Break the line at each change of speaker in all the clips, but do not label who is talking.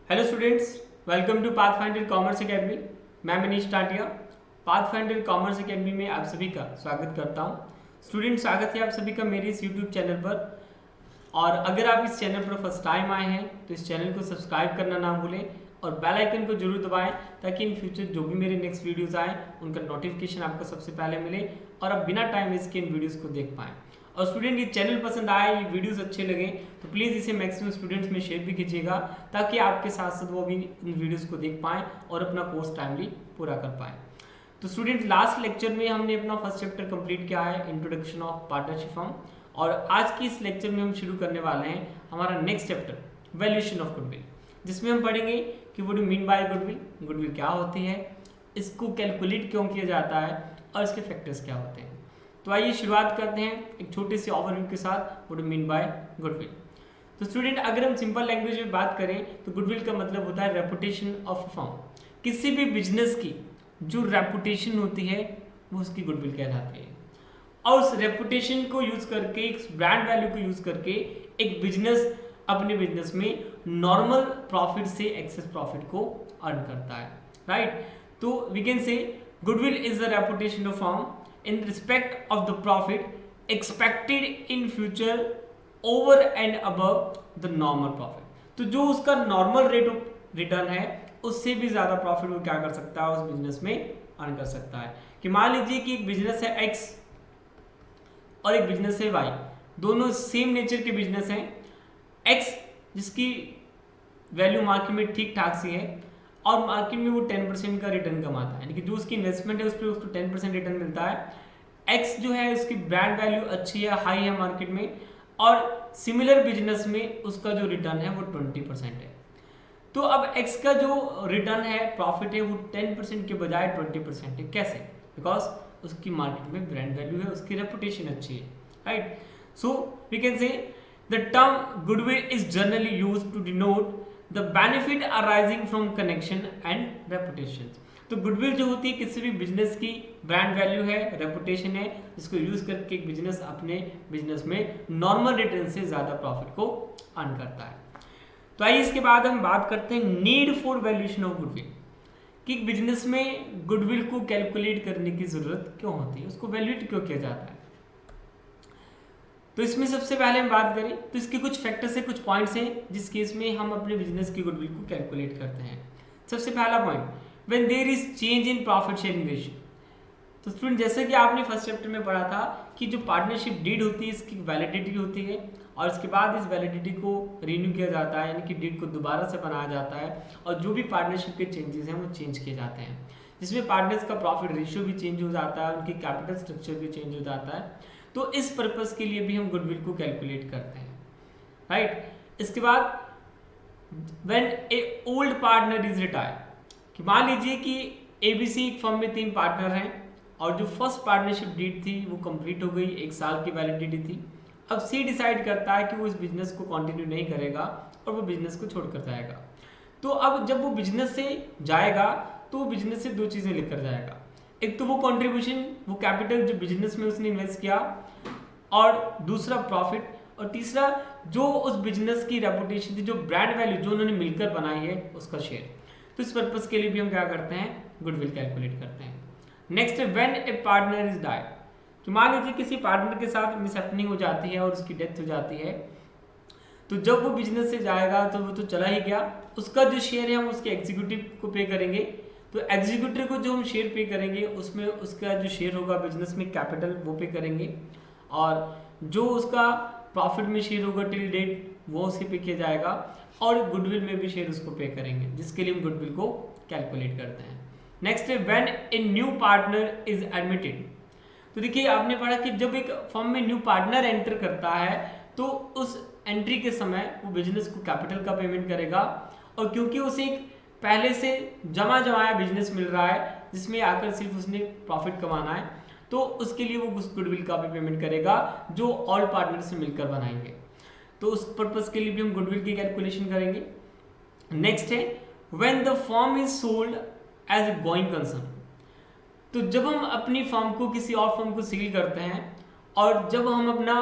Hello students, welcome to Pathfinder Commerce Academy. मैं Manish Tatia Pathfinder Commerce Academy में आप सभी का स्वागत करता हूं। स्टूडेंट, स्वागत है आप सभी का मेरे इस यूट्यूब चैनल पर। और अगर आप इस चैनल पर फर्स्ट टाइम आए हैं तो इस चैनल को सब्सक्राइब करना ना भूलें और बेल आइकन को जरूर दबाएं ताकि इन फ्यूचर जो भी मेरे नेक्स्ट वीडियोस आएँ उनका नोटिफिकेशन आपको सबसे पहले मिले और आप बिना टाइम वेस्ट के इन वीडियोस को देख पाएँ। और स्टूडेंट, ये चैनल पसंद आए, ये वीडियोस अच्छे लगे तो प्लीज़ इसे मैक्सिमम स्टूडेंट्स में शेयर भी कीजिएगा ताकि आपके साथ साथ वो भी इन वीडियोस को देख पाएँ और अपना कोर्स टाइमली पूरा कर पाएँ। तो स्टूडेंट, लास्ट लेक्चर में हमने अपना फर्स्ट चैप्टर कंप्लीट किया है, इंट्रोडक्शन ऑफ पार्टनरशिप फर्म। और आज की इस लेक्चर में हम शुरू करने वाले हैं हमारा next chapter, valuation of goodwill, जिसमें हम पढ़ेंगे कि what do mean by goodwill, goodwill क्या होती है, इसको कैलकुलेट क्यों किया जाता है और इसके फैक्टर्स क्या होते हैं। तो आइए शुरुआत करते हैं एक छोटे से ओवरव्यू के साथ, what do mean by goodwill. तो स्टूडेंट, अगर हम सिंपल लैंग्वेज में बात करें तो गुडविल का मतलब होता है रेपुटेशन ऑफ फर्म। किसी भी बिजनेस की जो रेपुटेशन होती है वो उसकी गुडविल कहलाती है। और उस रेपुटेशन को यूज करके, एक ब्रांड वैल्यू को यूज करके एक बिजनेस अपने बिजनेस में नॉर्मल प्रॉफिट से एक्सेस प्रॉफिट को अर्न करता है, राइट। तो we can say goodwill is the reputation of firm in respect of the profit expected in future over and above the normal profit। तो जो उसका नॉर्मल रेट ऑफ रिटर्न है उससे भी ज्यादा प्रॉफिट वो क्या कर सकता है, उस बिजनेस में अर्न कर सकता है। कि मान लीजिए कि एक बिजनेस है X और एक बिजनेस है Y, दोनों सेम नेचर के बिजनेस हैं। X जिसकी वैल्यू मार्केट में ठीक ठाक सी है और मार्केट में वो 10% का रिटर्न कमाता है, यानी कि जो उसकी इन्वेस्टमेंट है उस पर उसको 10% रिटर्न मिलता है। एक्स जो है उसकी ब्रांड वैल्यू अच्छी है, हाई है मार्केट में, और सिमिलर बिजनेस में उसका जो रिटर्न है वो 20% है। तो अब एक्स का जो रिटर्न है, प्रॉफिट है, वो 10% के बजाय 20% है। कैसे? बिकॉज उसकी मार्केट में ब्रांड वैल्यू है, उसकी रेपुटेशन अच्छी है, right. So we can say the term goodwill is generally used to denote the benefit arising from connection and reputation. तो गुडविल जो होती है किसी भी बिजनेस की ब्रांड वैल्यू है, रेपुटेशन है, जिसको यूज करके एक बिजनेस अपने बिजनेस में नॉर्मल रिटर्न से ज्यादा प्रॉफिट को अर्न करता है। तो आइए इसके बाद हम बात करते हैं need for valuation of goodwill, कि बिजनेस में गुडविल को कैलकुलेट करने की जरूरत क्यों होती है, उसको वैल्यूएट क्यों किया जाता है। तो इसमें सबसे पहले हम बात करें तो इसके कुछ फैक्टर्स हैं, कुछ पॉइंट्स हैं जिस केस में हम अपने बिजनेस की गुडविल को कैलकुलेट करते हैं। सबसे पहला point, when there is change in profit sharing ratio. तो स्टूडेंट, जैसे कि आपने फर्स्ट चैप्टर में पढ़ा था कि जो पार्टनरशिप डीड होती है इसकी वैलिडिटी होती है और इसके बाद इस वैलिडिटी को रिन्यू किया जाता है, यानी कि डीड को दोबारा से बनाया जाता है और जो भी पार्टनरशिप के चेंजेस हैं वो चेंज किए जाते हैं, जिसमें पार्टनर्स का प्रॉफिट रेशियो भी चेंज हो जाता है, उनकी कैपिटल स्ट्रक्चर भी चेंज हो जाता है। तो इस पर्पस के लिए भी हम गुडविल को कैलकुलेट करते हैं, राइट। इसके बाद when A old partner is retire, कि मान लीजिए कि एबीसी एक फर्म में 3 पार्टनर हैं और जो फर्स्ट पार्टनरशिप डीड थी वो कंप्लीट हो गई, 1 साल की वैलिडिटी थी। अब सी डिसाइड करता है कि वो इस बिजनेस को कंटिन्यू नहीं करेगा और वो बिजनेस को छोड़कर जाएगा। तो अब जब वो बिजनेस से जाएगा तो वो बिजनेस से 2 चीजें लेकर जाएगा, एक तो वो कंट्रीब्यूशन, वो कैपिटल जो बिजनेस में उसने इन्वेस्ट किया, और दूसरा प्रॉफिट, और तीसरा जो उस बिजनेस की रेपुटेशन थी, जो ब्रांड वैल्यू जो उन्होंने मिलकर बनाई है उसका शेयर। तो इस पर्पस के लिए भी हम क्या करते हैं, गुडविल कैलकुलेट करते हैं। Next, when A partner is died, तो मान लीजिए किसी पार्टनर के साथ मिसहैपनिंग हो जाती है और उसकी डेथ हो जाती है, तो जब वो बिजनेस से जाएगा तो वो तो चला ही गया, उसका जो शेयर है हम उसके एग्जीक्यूटिव को पे करेंगे। तो एग्जीक्यूटिव को जो हम शेयर पे करेंगे उसमें उसका जो शेयर होगा बिजनेस में कैपिटल वो पे करेंगे, और जो उसका प्रॉफिट में शेयर होगा टिल डेट वो उसके पे किया जाएगा, और गुडविल में भी शेयर उसको पे करेंगे, जिसके लिए हम गुडविल को कैलकुलेट करते हैं। नेक्स्ट है when a new partner is admitted. तो देखिए, आपने पढ़ा कि जब एक फर्म में न्यू पार्टनर एंटर करता है तो उस एंट्री के समय वो बिजनेस को कैपिटल का पेमेंट करेगा, और क्योंकि उसे एक पहले से जमाया बिजनेस मिल रहा है जिसमें आकर सिर्फ उसने प्रॉफिट कमाना है, तो उसके लिए वो उस गुडविल का भी पेमेंट करेगा जो ऑल पार्टनर से मिलकर बनाएंगे। तो उस पर्पस के लिए भी हम गुडविल की कैलकुलेशन करेंगे। नेक्स्ट है when the firm is sold as a going concern. तो जब हम अपनी फर्म को किसी और फर्म को सील करते हैं और जब हम अपना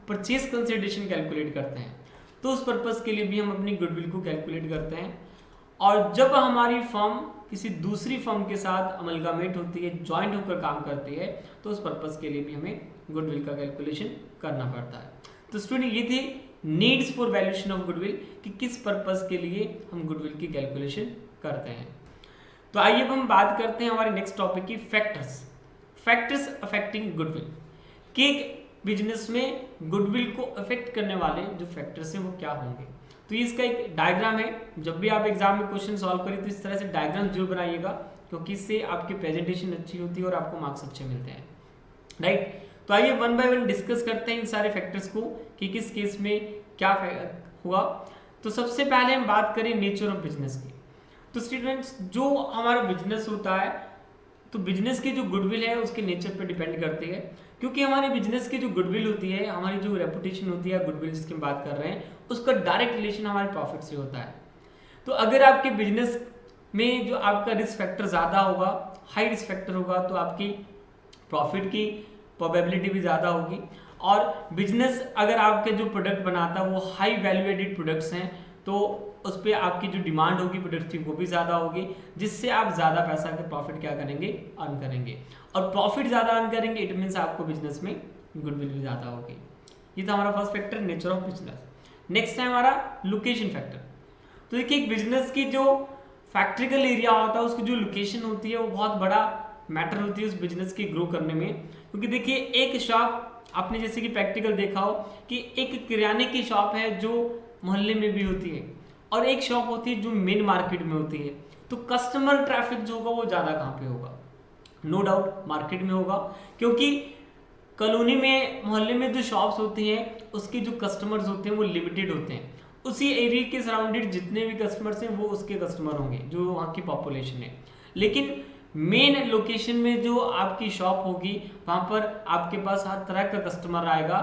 परचेज कंसिडरेशन कैलकुलेट करते हैं तो उस पर्पस के लिए भी हम अपनी गुडविल को कैलकुलेट करते हैं। और जब हमारी फर्म किसी दूसरी फर्म के साथ अमलगामेट होती है, ज्वाइंट होकर काम करती है, तो उस पर्पस के लिए भी हमें गुडविल का कैलकुलेशन करना पड़ता है। तो स्टूडेंट ये थी needs for valuation of goodwill कि किस पर्पस के लिए हम गुडविल की कैलकुलेशन करते हैं। तो आइए अब हम बात करते हैं हमारे नेक्स्ट टॉपिक की फैक्टर्स अफेक्टिंग गुडविल कि बिजनेस में गुडविल को अफेक्ट करने वाले जो फैक्टर्स हैं वो क्या होंगे। तो इसका एक डायग्राम है, जब भी आप एग्जाम में क्वेश्चन सॉल्व करें तो इस तरह से डायग्राम जरूर बनाइएगा, क्योंकि इससे आपकी प्रेजेंटेशन अच्छी होती है और आपको मार्क्स अच्छे मिलते हैं, राइट। तो आइए वन बाय वन डिस्कस करते हैं इन सारे फैक्टर्स को कि किस केस में क्या हुआ। तो सबसे पहले हम बात करें नेचर ऑफ बिजनेस की। तो स्टूडेंट्स जो हमारा बिजनेस होता है, तो बिजनेस की जो गुडविल है उसके नेचर पर डिपेंड करती है, क्योंकि हमारे बिजनेस की जो गुडविल होती है, हमारी जो रेपुटेशन होती है, गुडविल जिसकी हम बात कर रहे हैं, उसका डायरेक्ट रिलेशन हमारे प्रॉफिट से होता है। तो अगर आपके बिजनेस में जो आपका रिस्क फैक्टर ज़्यादा होगा, हाई रिस्क फैक्टर होगा, तो आपकी प्रॉफिट की प्रोबेबिलिटी भी ज़्यादा होगी। और बिजनेस अगर आपके जो प्रोडक्ट बनाता है वो हाई वैल्यू एडेड प्रोडक्ट्स हैं, तो उस पर आपकी जो डिमांड होगी प्रोडक्ट की वो भी ज़्यादा होगी, जिससे आप ज़्यादा पैसा के प्रॉफिट क्या करेंगे, अर्न करेंगे। और प्रॉफिट ज़्यादा अर्न करेंगे, इट मीन्स आपको बिजनेस में गुडविल भी ज़्यादा होगी। ये था हमारा first factor, nature of business. Next है हमारा लोकेशन फैक्टर। तो देखिए एक बिजनेस की जो फैक्ट्रिकल एरिया होता है, उसकी जो लोकेशन होती है वो बहुत बड़ा मैटर होती है उस बिजनेस की ग्रो करने में। क्योंकि देखिए एक शॉप, आपने जैसे कि प्रैक्टिकल देखा हो कि एक किराने की शॉप है जो मोहल्ले में भी होती है, और एक शॉप होती है जो मेन मार्केट में होती है। तो कस्टमर ट्रैफिक जो होगा वो ज़्यादा कहाँ पे होगा, नो डाउट मार्केट में होगा, क्योंकि कॉलोनी में, मोहल्ले में जो शॉप्स होती हैं उसके जो कस्टमर्स होते हैं वो लिमिटेड होते हैं। उसी एरिया के सराउंडेड जितने भी कस्टमर्स हैं वो उसके कस्टमर होंगे जो वहाँ की पॉपुलेशन है। लेकिन मेन लोकेशन में जो आपकी शॉप होगी वहाँ पर आपके पास हर तरह का कस्टमर आएगा,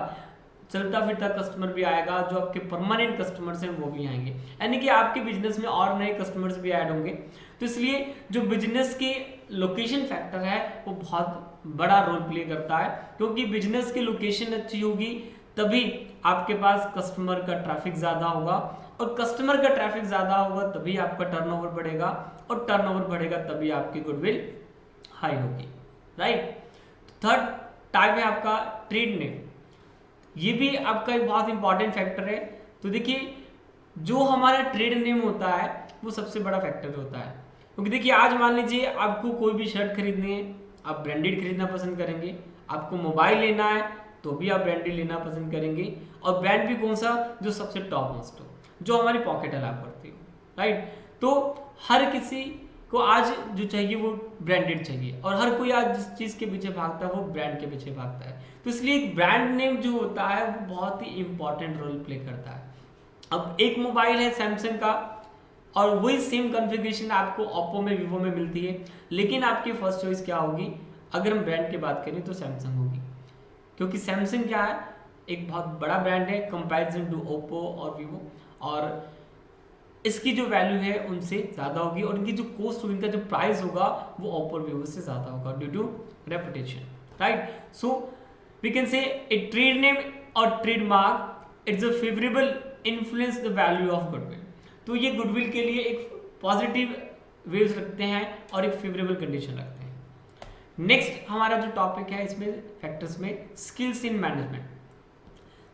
चलता फिरता कस्टमर भी आएगा, जो आपके परमानेंट कस्टमर्स हैं वो भी आएंगे, यानी कि आपके बिजनेस में और नए कस्टमर्स भी ऐड होंगे। तो इसलिए जो बिजनेस की लोकेशन फैक्टर है वो बहुत बड़ा रोल प्ले करता है, क्योंकि बिजनेस की लोकेशन अच्छी होगी तभी आपके पास कस्टमर का ट्रैफिक ज़्यादा होगा, और कस्टमर का ट्रैफिक ज़्यादा होगा तभी आपका टर्नओवर बढ़ेगा, और टर्नओवर बढ़ेगा तभी आपकी गुडविल हाई होगी, राइट। थर्ड टाइप है आपका ट्रेड नेम। ये भी आपका एक बहुत इंपॉर्टेंट फैक्टर है। तो देखिए जो हमारा ट्रेड नेम होता है वो सबसे बड़ा फैक्टर होता है, क्योंकि देखिए आज मान लीजिए आपको कोई भी शर्ट खरीदनी है, आप ब्रांडेड खरीदना पसंद करेंगे, आपको मोबाइल लेना है तो भी आप ब्रांडेड लेना पसंद करेंगे, और ब्रांड भी कौन सा, जो सबसे टॉप मोस्ट हो, जो हमारी पॉकेट अलाउ करती हो, राइट। तो हर किसी को आज जो चाहिए वो ब्रांडेड चाहिए, और हर कोई आज जिस चीज़ के पीछे भागता है वो ब्रांड के पीछे भागता है। तो इसलिए एक ब्रांड नेम जो होता है वो बहुत ही इंपॉर्टेंट रोल प्ले करता है। अब एक मोबाइल है सैमसंग का, और वही सेम कॉन्फ़िगरेशन आपको ओप्पो में, वीवो में मिलती है, लेकिन आपकी फर्स्ट चॉइस क्या होगी, अगर हम ब्रांड की बात करें तो सैमसंग होगी, क्योंकि सैमसंग क्या है, एक बहुत बड़ा ब्रांड है कंपैरिजन टू ओप्पो और वीवो, और इसकी जो वैल्यू है उनसे ज़्यादा होगी, और इनकी जो कॉस्ट होगी, इनका जो प्राइस होगा वो ओप्पो और वीवो से ज़्यादा होगा due to reputation, right. So we can say a trade name और trademark it's a favourable influence the value of goodwill. तो ये गुडविल के लिए एक पॉजिटिव वेव्स रखते हैं और एक फेवरेबल कंडीशन रखते हैं। नेक्स्ट हमारा जो टॉपिक है इसमें फैक्टर्स में स्किल्स इन मैनेजमेंट।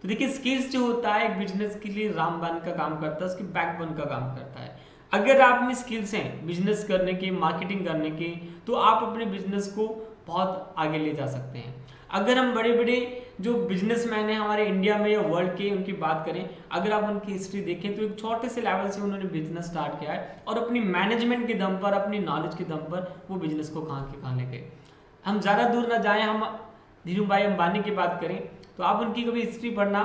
तो देखिए स्किल्स जो होता है एक बिजनेस के लिए रामबाण का काम करता है, उसकी बैकबोन का काम करता है। अगर आप में स्किल्स हैं बिजनेस करने के, मार्केटिंग करने के, तो आप अपने बिजनेस को बहुत आगे ले जा सकते हैं। अगर हम बड़े बड़े जो बिजनेसमैन हैं हमारे इंडिया में या वर्ल्ड के, उनकी बात करें, अगर आप उनकी हिस्ट्री देखें तो एक छोटे से लेवल से उन्होंने बिजनेस स्टार्ट किया है, और अपनी मैनेजमेंट के दम पर, अपनी नॉलेज के दम पर वो बिजनेस को कहाँ के कहाँ ले गए। हम ज़्यादा दूर ना जाएं, हम धीरू भाई अंबानी की बात करें तो आप उनकी कभी हिस्ट्री पढ़ना,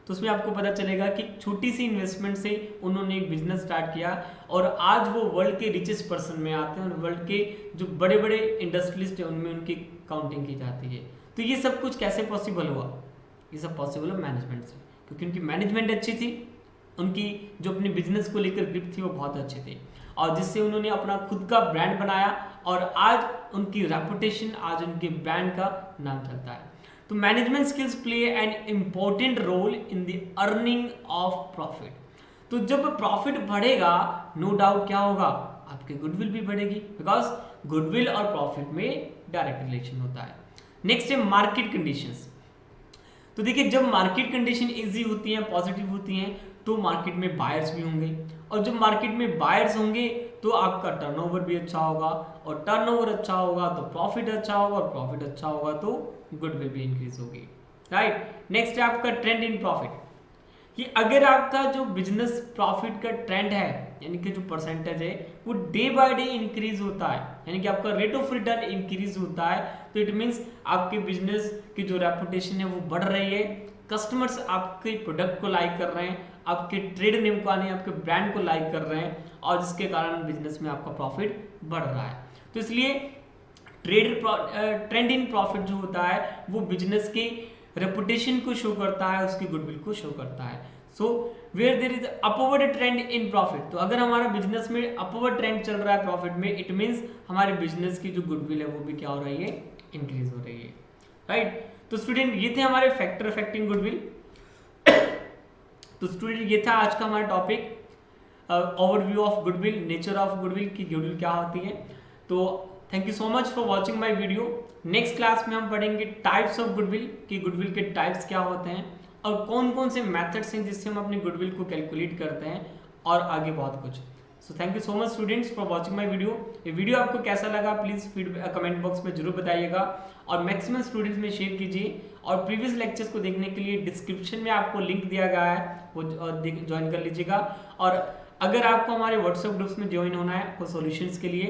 तो उसमें आपको पता चलेगा कि छोटी सी इन्वेस्टमेंट से उन्होंने एक बिजनेस स्टार्ट किया, और आज वो वर्ल्ड के रिचेस्ट पर्सन में आते हैं, और वर्ल्ड के जो बड़े बड़े इंडस्ट्रियलिस्ट हैं उनमें उनकी काउंटिंग की जाती है। तो ये सब कुछ कैसे पॉसिबल हुआ, ये सब पॉसिबल है मैनेजमेंट से, क्योंकि उनकी मैनेजमेंट अच्छी थी, उनकी जो अपनी बिजनेस को लेकर ग्रिप थी वो बहुत अच्छी थी, और जिससे उन्होंने अपना खुद का ब्रांड बनाया, और आज उनकी रेपुटेशन, आज उनके ब्रांड का नाम चलता है। तो management skills play an important role in the earning of profit. तो जब प्रॉफिट बढ़ेगा नो डाउट क्या होगा, आपकी गुडविल भी बढ़ेगी, बिकॉज गुडविल और प्रॉफिट में डायरेक्ट रिलेशन होता है। नेक्स्ट है मार्केट कंडीशंस। तो देखिए जब मार्केट कंडीशन इजी होती हैं, पॉजिटिव होती हैं, तो मार्केट में बायर्स भी होंगे, और जब मार्केट में बायर्स होंगे तो आपका टर्नओवर भी अच्छा होगा, और टर्नओवर अच्छा होगा तो प्रॉफिट अच्छा होगा, और प्रॉफिट अच्छा होगा तो गुडविल भी इंक्रीज होगी, राइट। नेक्स्ट है आपका ट्रेंड इन प्रॉफिट, कि अगर आपका जो बिजनेस प्रॉफिट का ट्रेंड है, यानी कि जो परसेंटेज है वो डे बाय डे इंक्रीज होता है, यानी कि आपका रेट ऑफ रिटर्न इंक्रीज होता है, तो इट मींस आपके बिजनेस की जो रेपुटेशन है वो बढ़ रही है, कस्टमर्स आपके प्रोडक्ट को लाइक कर रहे हैं, आपके ट्रेड नेम को आने, आपके ब्रांड को लाइक कर रहे हैं, और जिसके कारण बिजनेस में आपका प्रॉफिट बढ़ रहा है। तो इसलिए ट्रेंड इन प्रॉफिट जो होता है वो बिजनेस के रेपुटेशन को शो करता है, उसकी गुडविल को शो करता है। So where there is upward trend in profit, तो अगर हमारा बिजनेस में अपवर्ड ट्रेंड चल रहा है प्रॉफिट में, इट मींस हमारे बिजनेस की जो गुडविल है वो भी क्या हो रही है, इंक्रीज हो रही है, राइट। तो स्टूडेंट ये थे हमारे फैक्टर अफेक्टिंग गुडविल। तो स्टूडेंट ये था आज का हमारा topic, overview of goodwill, nature of goodwill की गुडविल क्या होती है। तो thank you so much for watching my video. Next class में हम पढ़ेंगे टाइप्स ऑफ गुडविल, कि गुडविल के टाइप्स क्या होते हैं, और कौन कौन से मेथड्स हैं जिससे हम अपनी गुडविल को कैलकुलेट करते हैं, और आगे बहुत कुछ। So thank you so much students for watching my video. ये वीडियो आपको कैसा लगा प्लीज़ फीडबैक कमेंट बॉक्स में जरूर बताइएगा, और मैक्सिमम स्टूडेंट्स में शेयर कीजिए, और प्रीवियस लेक्चर्स को देखने के लिए डिस्क्रिप्शन में आपको लिंक दिया गया है, वो ज्वाइन कर लीजिएगा। और अगर आपको हमारे व्हाट्सएप ग्रुप्स में ज्वाइन होना है वो सॉल्यूशंस के लिए,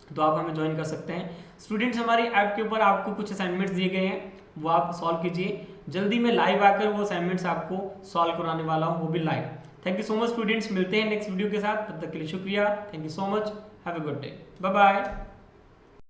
तो आप हमें ज्वाइन कर सकते हैं। स्टूडेंट्स हमारी ऐप के ऊपर आपको कुछ असाइनमेंट्स दिए गए हैं, वो आप सॉल्व कीजिए, जल्दी में लाइव आकर वो असाइनमेंट्स आपको सॉल्व कराने वाला हूँ, वो भी live. Thank you so much students, मिलते हैं नेक्स्ट वीडियो के साथ, तब तक के लिए शुक्रिया, thank you so much, have a good day, bye bye.